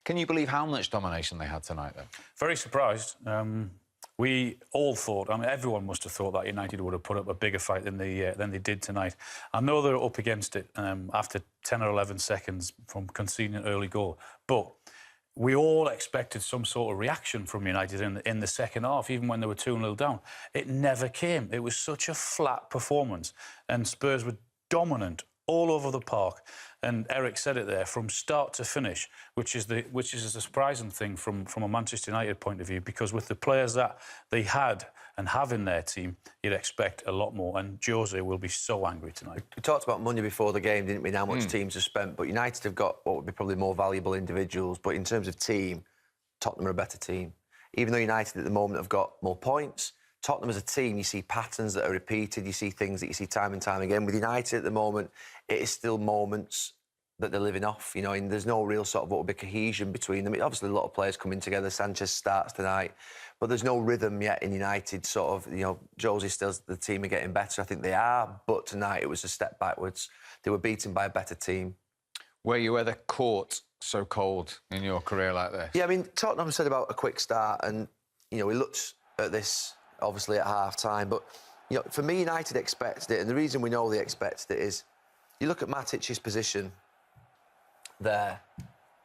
Can you believe how much domination they had tonight, though? Very surprised. We all thought, I mean, everyone must have thought that United would have put up a bigger fight than they did tonight. I know they're up against it after 10 or 11 seconds from conceding an early goal, but we all expected some sort of reaction from United in the second half, even when they were 2-0 down. It never came. It was such a flat performance, and Spurs were dominant all over the park. And Eric said it there, from start to finish, which is a surprising thing from a Manchester United point of view, because with the players that they had and have in their team, you'd expect a lot more. And Jose will be so angry tonight. We talked about money before the game, didn't we, and how much teams have spent, but United have got what would be probably more valuable individuals, but in terms of team, Tottenham are a better team. Even though United at the moment have got more points, Tottenham as a team, you see patterns that are repeated, you see things that you see time and time again. With United at the moment, it is still moments that they're living off, you know, and there's no real sort of what would be cohesion between them. Obviously, a lot of players coming together. Sanchez starts tonight, but there's no rhythm yet in United. Sort of, you know, Jose still, the team are getting better. I think they are, but tonight it was a step backwards. They were beaten by a better team. Were you ever caught so cold in your career like this? Yeah, I mean, Tottenham said about a quick start, and, you know, we looked at this, obviously, at half-time, but, you know, for me, United expected it, and the reason we know they expected it is, you look at Matic's position there.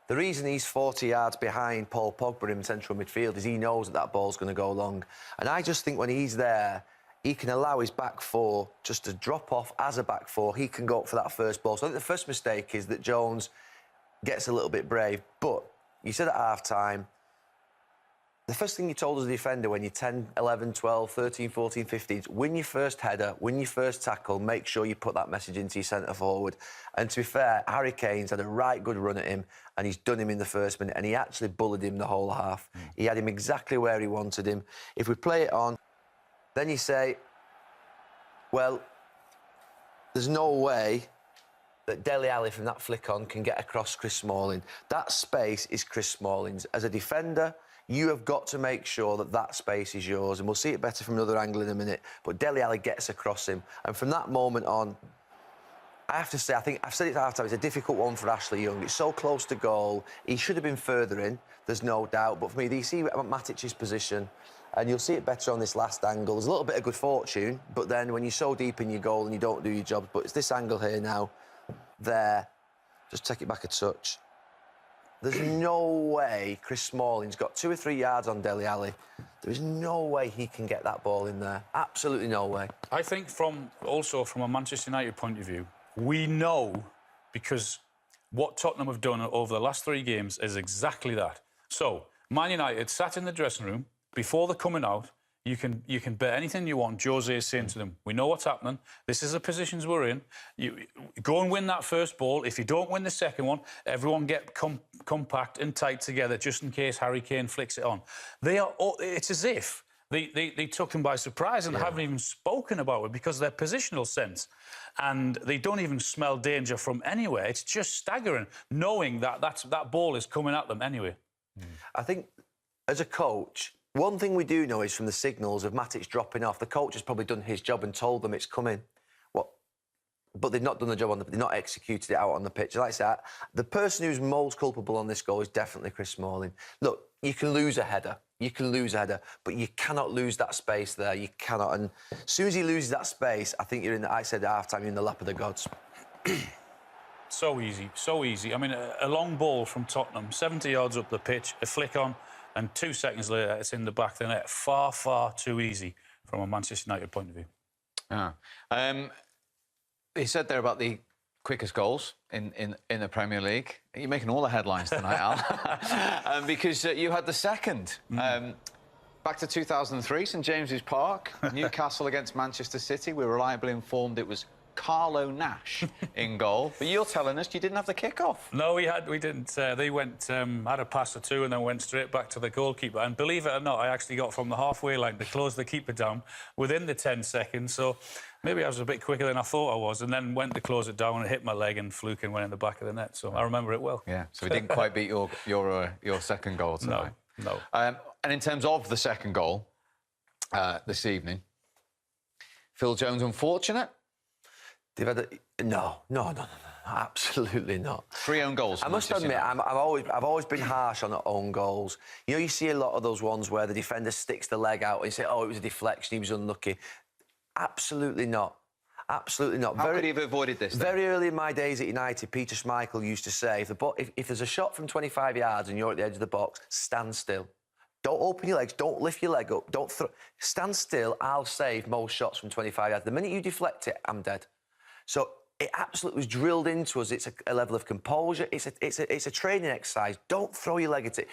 The reason he's 40 yards behind Paul Pogba in central midfield is he knows that that ball's going to go long. And I just think when he's there, he can allow his back four just to drop off as a back four. He can go up for that first ball. So I think the first mistake is that Jones gets a little bit brave. But you said at half-time, the first thing you told as a defender when you're 10, 11, 12, 13, 14, 15, win your first header, win your first tackle, make sure you put that message into your centre forward. And to be fair, Harry Kane's had a right good run at him, and he's done him in the first minute, and he actually bullied him the whole half. He had him exactly where he wanted him. If we play it on, then you say, well, there's no way that Dele Alli from that flick on can get across Chris Smalling. That space is Chris Smalling's. As a defender, you have got to make sure that that space is yours, and we'll see it better from another angle in a minute, but Dele Alli gets across him, and from that moment on, I have to say, I think I've said it at half-time, it's a difficult one for Ashley Young. It's so close to goal. He should have been further in, there's no doubt, but for me, you see Matic's position, and you'll see it better on this last angle. There's a little bit of good fortune, but then when you're so deep in your goal and you don't do your job, but it's this angle here now, there, just take it back a touch. There's no way Chris Smalling's got 2 or 3 yards on Dele Alli. There is no way he can get that ball in there. Absolutely no way. I think also from a Manchester United point of view, we know, because what Tottenham have done over the last 3 games is exactly that. So, Man United sat in the dressing room before they're coming out. You can bet anything you want. Jose is saying to them, we know what's happening. This is the positions we're in. You go and win that first ball. If you don't win the second one, everyone get compact and tight together just in case Harry Kane flicks it on. It's as if they took them by surprise and haven't even spoken about it because of their positional sense. And they don't even smell danger from anywhere. It's just staggering, knowing that that ball is coming at them anyway. I think, as a coach, one thing we do know is from the signals of Matic dropping off, the coach has probably done his job and told them it's coming. But they've not done the job they've not executed it out on the pitch. Like I said, the person who's most culpable on this goal is definitely Chris Smalling. Look, you can lose a header. You can lose a header, but you cannot lose that space there. You cannot. And as soon as he loses that space, I think I said at half-time, you're in the lap of the gods. So easy, so easy. I mean, a long ball from Tottenham, 70 yards up the pitch, a flick on, and 2 seconds later, it's in the back of the net. Far, far too easy from a Manchester United point of view. Yeah. He said there about the quickest goals in the Premier League. You're making all the headlines tonight, Al, because you had the second. Back to 2003, St James's Park, Newcastle against Manchester City. We were reliably informed it was Carlo Nash in goal, but you're telling us you didn't have the kick-off. No, we didn't. They went, had a pass or two and then went straight back to the goalkeeper. And believe it or not, I actually got from the halfway line to close the keeper down within the 10 seconds. So maybe I was a bit quicker than I thought I was, and then went to close it down and hit my leg and fluke and went in the back of the net. So I remember it well. Yeah, so we didn't quite beat your second goal tonight. No. And in terms of the second goal this evening, Phil Jones unfortunate? They've had no. Absolutely not. 3 own goals. I must admit, I've always been harsh on own goals. You know, you see a lot of those ones where the defender sticks the leg out and you say, "Oh, it was a deflection. He was unlucky." Absolutely not. Absolutely not. How could he have avoided this? Very early in my days at United, Peter Schmeichel used to say, if there's a shot from 25 yards and you're at the edge of the box, stand still. Don't open your legs. Don't lift your leg up. Don't throw. Stand still. I'll save most shots from 25 yards. The minute you deflect it, I'm dead. So it absolutely was drilled into us. It's a level of composure. It's a training exercise. Don't throw your leg at it.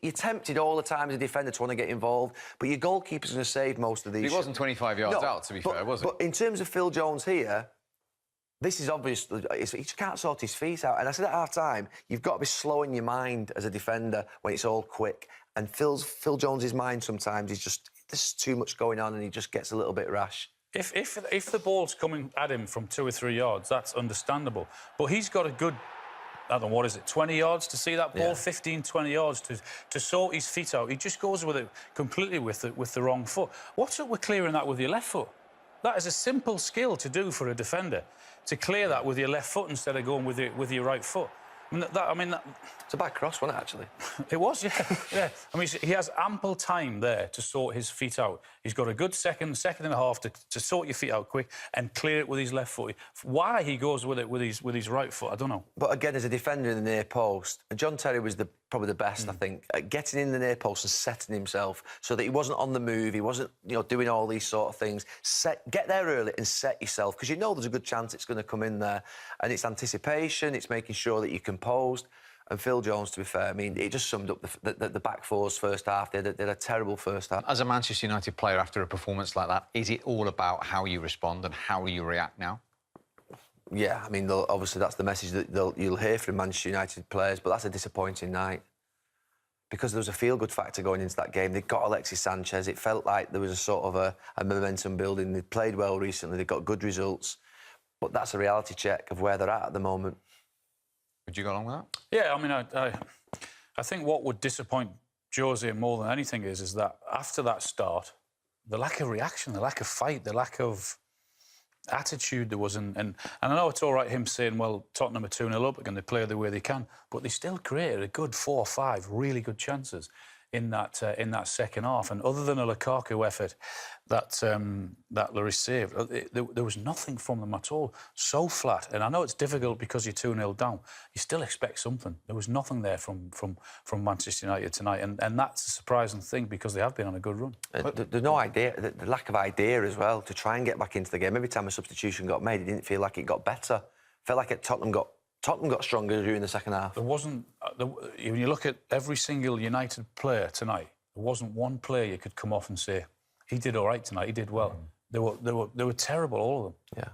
You're tempted all the time as a defender to want to get involved, but your goalkeeper's going to save most of these. He wasn't 25 yards out, to be fair, was he? But in terms of Phil Jones here, this is obviously, he just can't sort his feet out. And I said at half-time, you've got to be slowing your mind as a defender when it's all quick. And Phil Jones's mind sometimes is just, there's too much going on and he just gets a little bit rash. If the ball's coming at him from 2 or 3 yards, that's understandable. But he's got a good, I don't know, what is it, 20 yards to see that ball, 15, 20 yards to sort his feet out. He just goes with it completely with the wrong foot. What's up with clearing that with your left foot? That is a simple skill to do for a defender, to clear that with your left foot instead of going with your right foot. I mean, it's a bad cross, wasn't it, actually? It was, yeah. I mean, he has ample time there to sort his feet out. He's got a good second and a half to sort your feet out quick and clear it with his left foot. Why he goes with it with his right foot, I don't know. But again, as a defender in the near post, John Terry was probably the best, I think, at getting in the near post and setting himself so that he wasn't on the move, he wasn't, doing all these sort of things. Get there early and set yourself, because you know there's a good chance it's going to come in there. And it's anticipation, it's making sure that you're composed. And Phil Jones, to be fair, I mean, it just summed up the back four's first half. They had a terrible first half. As a Manchester United player after a performance like that, is it all about how you respond and how you react now? Yeah, I mean, obviously that's the message that you'll hear from Manchester United players, but that's a disappointing night. Because there was a feel-good factor going into that game. They got Alexis Sanchez. It felt like there was a sort of a momentum building. They played well recently. They got good results. But that's a reality check of where they're at the moment. Would you go along with that? Yeah, I mean, I think what would disappoint Jose more than anything is that after that start, the lack of reaction, the lack of fight, the lack of attitude there was, and I know it's all right him saying, well, Tottenham are 2-0 up, and they play the way they can, but they still created a good 4 or 5 really good chances in that second half. And other than a Lukaku effort that Lloris saved, there was nothing from them at all. So flat. And I know it's difficult because you're 2-0 down. You still expect something. There was nothing there from Manchester United tonight, and that's a surprising thing because they have been on a good run. There's no idea, the lack of idea as well to try and get back into the game. Every time a substitution got made, it didn't feel like it got better. Felt like Tottenham got stronger during the second half. There wasn't... when you look at every single United player tonight, there wasn't one player you could come off and say, he did all right tonight, he did well. They were terrible, all of them. Yeah.